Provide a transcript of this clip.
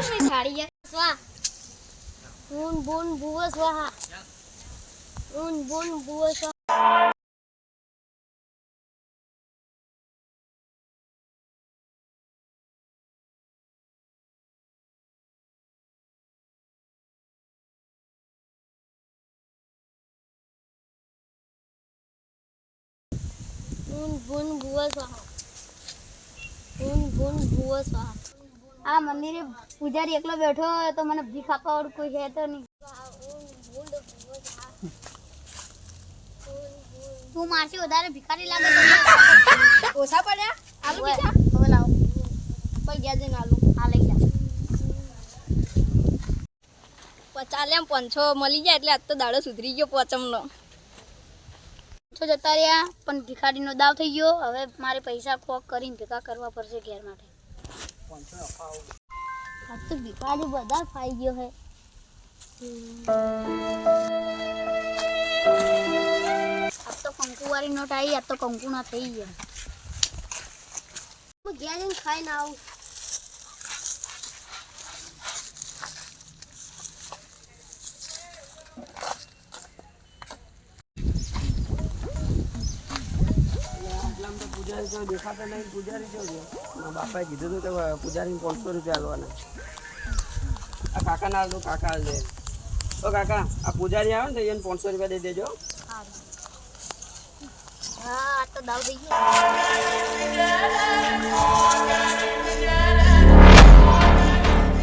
મેં થાળી સ્વા ઊન બોન બુવો સ્વાહા ઊન બોન બુવો સ્વાહા ઊન બોન બુવો સ્વાહા ઊન બોન બુવો સ્વાહા આ મંદિરે પૂજારી એકલો બેઠો હોય તો મને ભીખ આપવા વાળું કોઈ છે તો નહીં. તું મારથી વધારે ભિખારી લાગે ઓછા પડ્યા આલુ પીછા હવે લાવો કોઈ ગયા જઈને આલુ આ લઈ જા 50 લેમ 500 મળી જાય એટલે આજ તો દાડો સુધરી ગયો પોચમનો છો જતા રહ્યા પણ ભિખારીનો દાવ થઈ ગયો. હવે મારે પૈસા કોક કરીને ભેગા કરવા પડશે ઘેર માટે. 500 અપાવ આ તો ભિખારી બધા ખાઈ ગયો હે. આ તો કંકુવારી નોટ આવી આ તો કંકુ ના થઈ ગયા. હું ઘેર જઈને ખાઈને આવું. દેખાતા નહીં પૂજારી જો મારા બાપાએ કીધું હતું કે પૂજારીને 500 રૂપિયા આલવાના. આ કાકા ના આલતો કાકા આલ દે. ઓ કાકા આ પૂજારી આવે ને તો એને 500 રૂપિયા દઈ દેજો. હા આ તો દાવ થઈ ગયો.